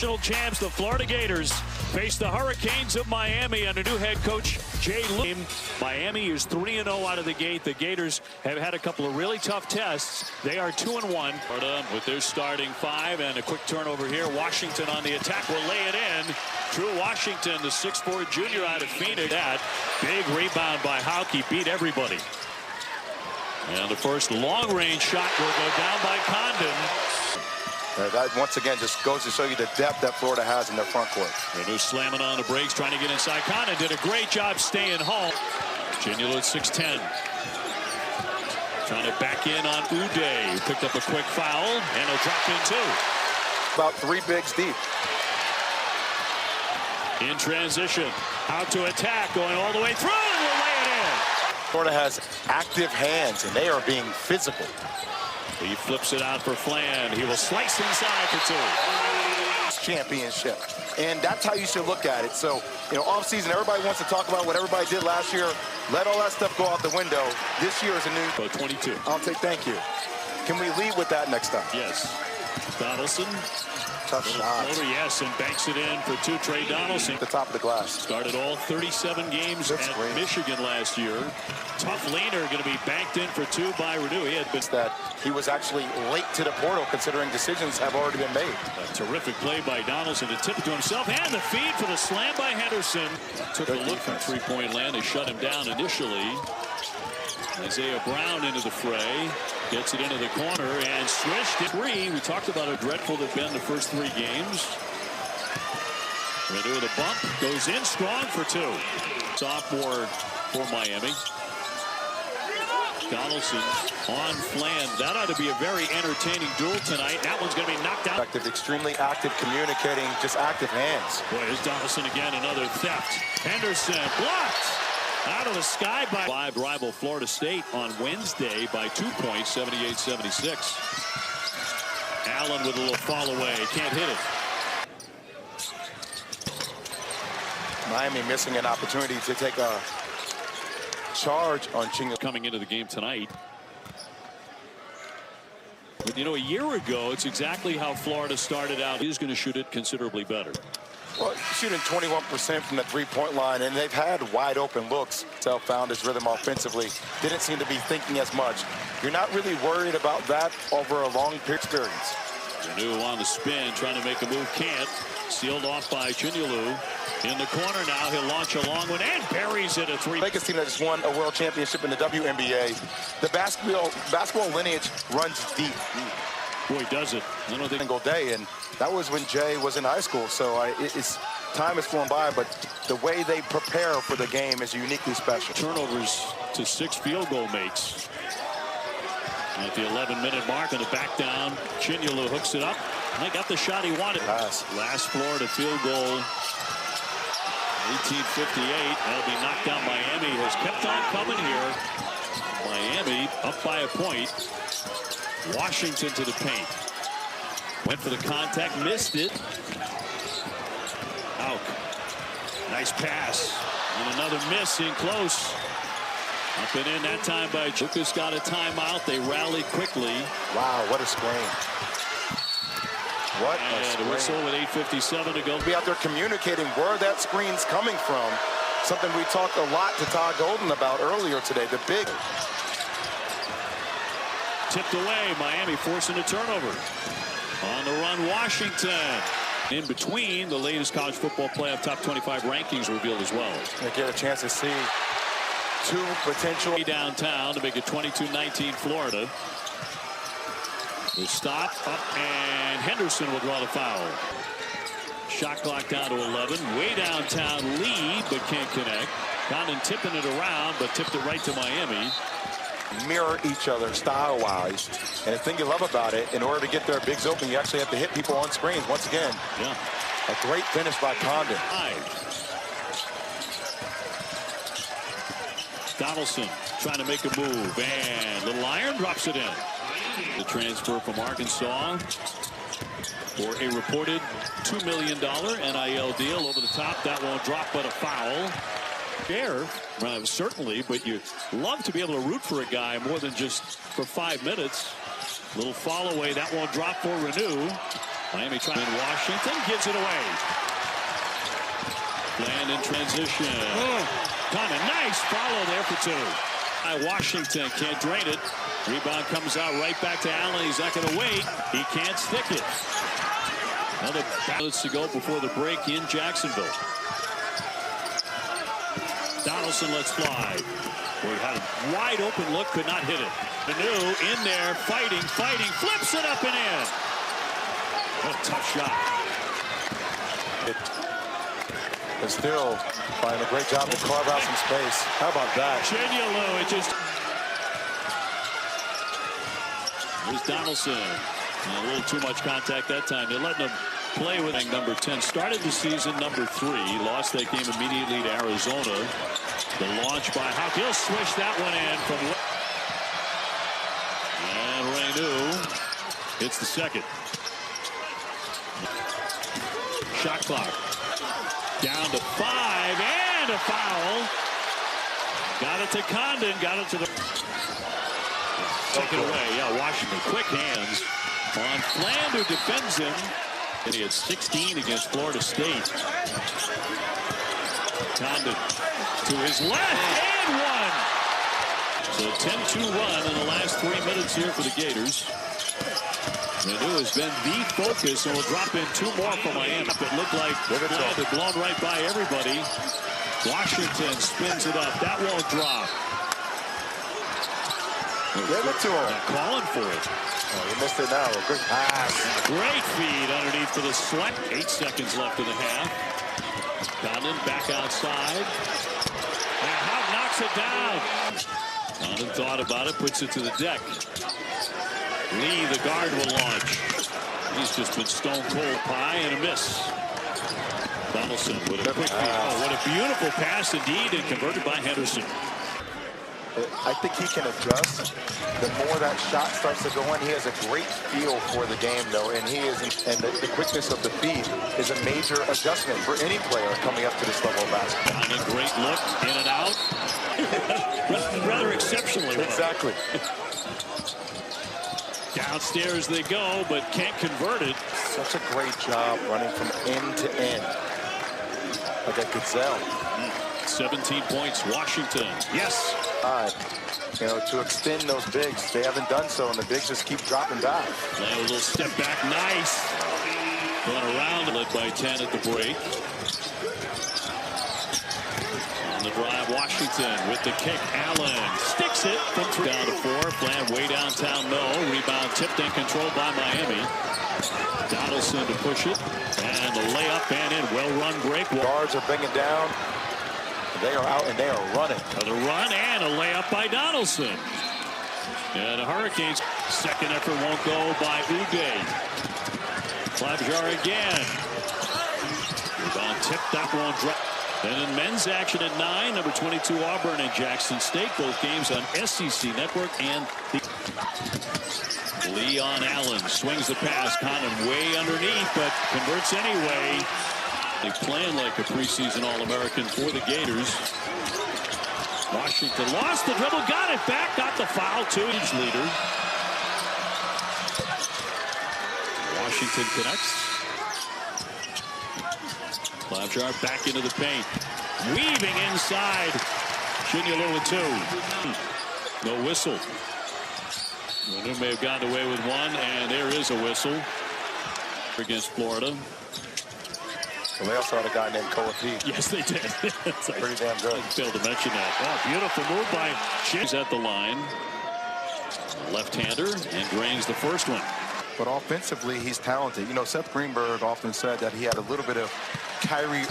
national champs, the Florida Gators, face the Hurricanes of Miami under new head coach Jay Lou. Miami is 3-0 out of the gate. The Gators have had a couple of really tough tests. They are 2-1. Florida with their starting five, and a quick turnover here. Washington on the attack will lay it in. Drew Washington, the 6'4" junior out of Phoenix. That big rebound by Hauke, beat everybody. And the first long-range shot will go down by Condon. That once again just goes to show you the depth that Florida has in their front court. Reneau slamming on the brakes, trying to get inside. Condon did a great job staying home. Giannullo at 6'10". Trying to back in on Uday, who picked up a quick foul, and he'll drop in two. About 3 bigs deep. In transition, out to attack, going all the way through, and will lay it in. Florida has active hands, and they are being physical. He flips it out for Fland. He will slice inside for two. Championship. And that's how you should look at it. So, you know, off-season, everybody wants to talk about what everybody did last year. Let all that stuff go out the window. This year is a new... 22. I'll take thank you. Can we lead with that next time? Yes. Donaldson. Tough shot. Yes, and banks it in for two. Trey Donaldson. At the top of the glass. Started all 37 games at Michigan last year. Tough leaner, going to be banked in for two by Reneau. He had been... That he was actually late to the portal, considering decisions have already been made. A terrific play by Donaldson to tip it to himself, and the feed for the slam by Henderson. Took a look from three-point land. They shut him down initially. Isaiah Brown into the fray. Gets it into the corner and swished it. Three. We talked about how dreadful they've been the first 3 games. Reneau with a bump. Goes in strong for two. Sophomore for Miami. Donaldson on Fland. That ought to be a very entertaining duel tonight. That one's going to be knocked out. Extremely active, communicating, just active hands. Boy, here's Donaldson again, another theft. Henderson blocked out of the sky by rival Florida State on Wednesday by 2 points, 78-76. Allen with a little fall away. Can't hit it. Miami missing an opportunity to take a charge on Chingo. Coming into the game tonight. But, you know, a year ago, it's exactly how Florida started out. He's going to shoot it considerably better. Well, shooting 21% from the three-point line, and they've had wide open looks. Self found his rhythm offensively. Didn't seem to be thinking as much. You're not really worried about that over a long period experience. Reneau on the spin, trying to make a move, can't. Sealed off by Giannullo. In the corner now, he'll launch a long one and buries it a three. Lakers team that just won a world championship in the WNBA. The basketball lineage runs deep. Boy, does it. I don't think single day, and that was when Jay was in high school. So it's time has flown by, but the way they prepare for the game is uniquely special. Turnovers to 6 field goal makes. At the 11-minute mark on the back down, Giannullo hooks it up. And they got the shot he wanted. Last Florida field goal. 1858. That'll be knocked down. Miami has kept on coming here. Miami up by a point. Washington to the paint. Went for the contact, missed it. Out. Nice pass. And another miss in close. Up and in that time by Lucas. Got a timeout. They rallied quickly. Wow, what a screen. What a screen. A whistle with 8:57 to go. Be out there communicating where that screen's coming from. Something we talked a lot to Todd Golden about earlier today. The big. Tipped away. Miami forcing a turnover. On the run, Washington. In between, the latest college football playoff top 25 rankings revealed as well. They get a chance to see 2 potential. Downtown to make it 22-19 Florida. The stop up, and Henderson will draw the foul. Shot clock down to 11. Way downtown lead, but can't connect. Condon tipping it around, but tipped it right to Miami. Mirror each other style-wise. And the thing you love about it, in order to get their bigs open, you actually have to hit people on screens. Once again, a great finish by Condon. Donaldson trying to make a move, and little iron drops it in. The transfer from Arkansas for a reported $2 million NIL deal over the top. That won't drop, but a foul. Fair, certainly, but you love to be able to root for a guy more than just for 5 minutes. Little fall away, that won't drop for Reneau. Miami trying in Washington, gives it away. Land in transition. Kind of nice follow there for two. Washington can't drain it. Rebound comes out right back to Allen. He's not going to wait. He can't stick it. Another minutes to go before the break in Jacksonville. Donaldson lets fly. He had a wide open look, could not hit it. Manu in there, fighting, flips it up and in. What a tough shot. And still finding a great job to carve out some space. How about that? Chinyalu, it just... Here's Donaldson. And a little too much contact that time. They're letting him play with number 10. Started the season number 3. Lost that game immediately to Arizona. The launch by Hawk. He'll swish that one in from... And Reneau hits the second. Shot clock. Down to 5 and a foul. Got it to Condon. Got it to the... Take it away. Yeah, Washington. Quick hands on Fland, who defends him. And he had 16 against Florida State. Condon to his left and one. So 10-2 run in the last 3 minutes here for the Gators. Reneau has been the focus and will drop in 2 more for Miami. It looked like Fland had blown right by everybody. Washington spins it up. That won't drop. Give it to him. Calling for it. Oh, you missed it now. Good pass. Great feed underneath for the select. 8 seconds left in the half. Condon back outside. And Houck knocks it down. Condon thought about it, puts it to the deck. Lee, the guard, will launch. He's just been stone cold. Pie and a miss. Donaldson with a quick feed. Oh, what a beautiful pass indeed, and converted by Henderson. I think he can adjust. The more that shot starts to go in, he has a great feel for the game, though, and he is, and the quickness of the feed is a major adjustment for any player coming up to this level of basketball. And a great look, in and out. Rather exceptionally. Exactly. Downstairs they go, but can't convert it. Such a great job running from end to end, like a gazelle. 17 points, Washington. Yes. You know, to extend those bigs, they haven't done so, and the bigs just keep dropping back. A little step back, nice. Going around, led by 10 at the break. On the drive, Washington with the kick. Allen sticks it from 3 down to 4. Fland way downtown, no. Rebound tipped and controlled by Miami. Donaldson to push it, and the layup and in. Well-run break. Guards are bringing down. They are out and they are running. Another run and a layup by Donaldson. And the Hurricanes' second effort won't go by Uday. Klabjar again. Rebound tip, that won't drop. Then in men's action at 9, number 22 Auburn and Jackson State. Both games on SEC Network and the... Leon Allen swings the pass. Condon way underneath, but converts anyway. They playing like a preseason All-American for the Gators. Washington lost the dribble, got it back, got the foul too. Each leader. Washington connects. Klabjar back into the paint. Weaving inside. Chinyalu with 2. No whistle. Reneau may have gotten away with 1, and there is a whistle against Florida. Well, they also had a guy named Koa P. Yes, they did. It's like, pretty damn good. I failed to mention that. Oh, beautiful move by Chin. At the line. Left-hander and drains the first one. But offensively, he's talented. You know, Seth Greenberg often said that he had a little bit of Kyrie.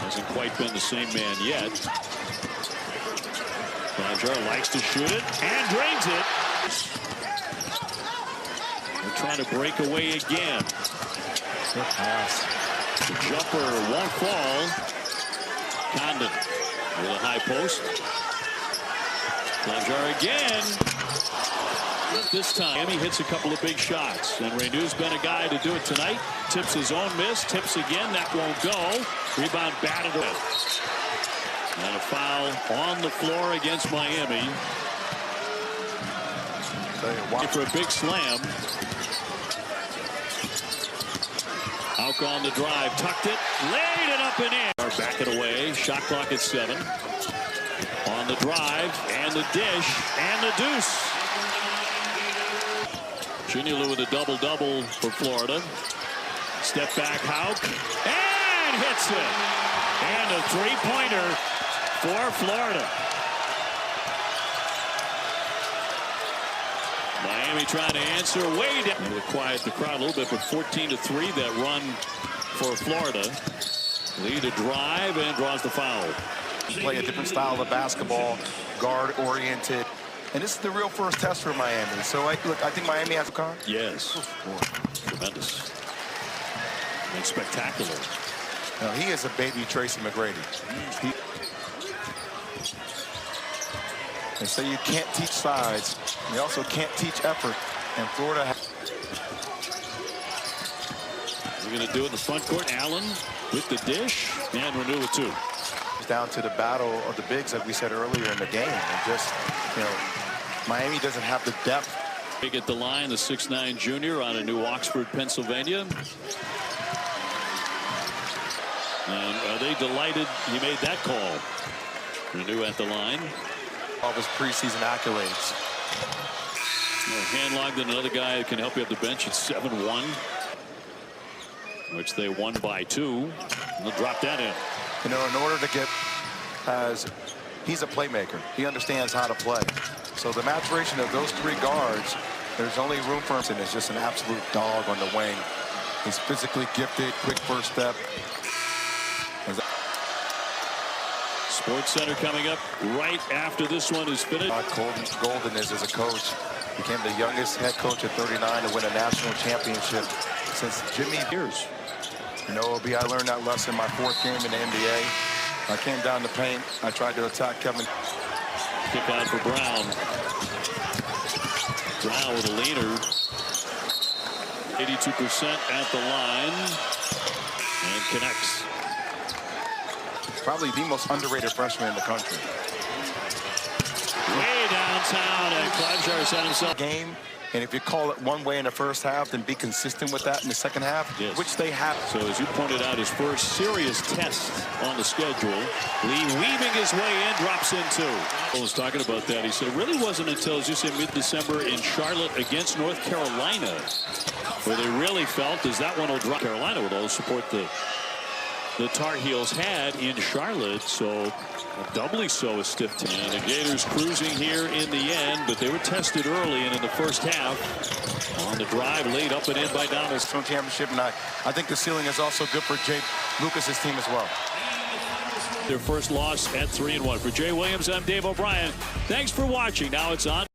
Hasn't quite been the same man yet. Klabjar likes to shoot it and drains it. They're trying to break away again. Good pass. The jumper won't fall. Condon with a high post. Klabjar again. Not this time. Miami hits a couple of big shots. And Reneau's been a guy to do it tonight. Tips his own miss. Tips again. That won't go. Rebound batted away. And a foul on the floor against Miami. For a big slam. Houck on the drive, tucked it, laid it up and in. Back it away, shot clock at 7. On the drive, and the dish, and the deuce. Ginilu with a double-double for Florida. Step back, Houck, and hits it. And a three-pointer for Florida. Miami trying to answer way down. They quiet the crowd a little bit, but 14-3 that run for Florida. Lead a drive and draws the foul. Play a different style of basketball, guard-oriented. And this is the real first test for Miami. So, I think Miami has a car. Yes. Tremendous. And spectacular. Now, he is a baby Tracy McGrady. They say you can't teach size. You also can't teach effort. And Florida We're going to do it in the front court. Allen with the dish. And Renew with 2. down to the battle of the bigs, like we said earlier in the game. And just, Miami doesn't have the depth. Big at the line, the 6'9" junior out of New Oxford, Pennsylvania. And are they delighted he made that call? Renew at the line. All of his preseason accolades. Hand-logged and another guy that can help you up the bench at 7-1. Which they won by 2. And they'll drop that in. In order to get, he's a playmaker. He understands how to play. So the maturation of those 3 guards, there's only room for him. And it's just an absolute dog on the wing. He's physically gifted, quick first step. Sports Center coming up right after this one is finished. Golden is as a coach. Became the youngest head coach at 39 to win a national championship since Jimmy Years. OB, I learned that lesson my 4th game in the NBA. I came down the paint. I tried to attack Kevin. Kick out for Brown. Brown with a leaner. 82% at the line. And connects. Probably the most underrated freshman in the country. Way downtown, and Klobuchar set himself. Game, and if you call it one way in the first half, then be consistent with that in the second half, yes. Which they have. So as you pointed out, his first serious test on the schedule. Lee weaving his way in, drops in 2. I was talking about that. He said it really wasn't until, as you say, mid-December in Charlotte against North Carolina where they really felt as that one will drop. Carolina with all the support the Tar Heels had in Charlotte, so doubly so a stiff team. And the Gators cruising here in the end, but they were tested early and in the first half. On the drive, laid up and in by Donaldson. Championship, and I think the ceiling is also good for Jay Lucas's team as well. Their first loss at 3-1. For Jay Williams, I'm Dave O'Brien. Thanks for watching. Now it's on.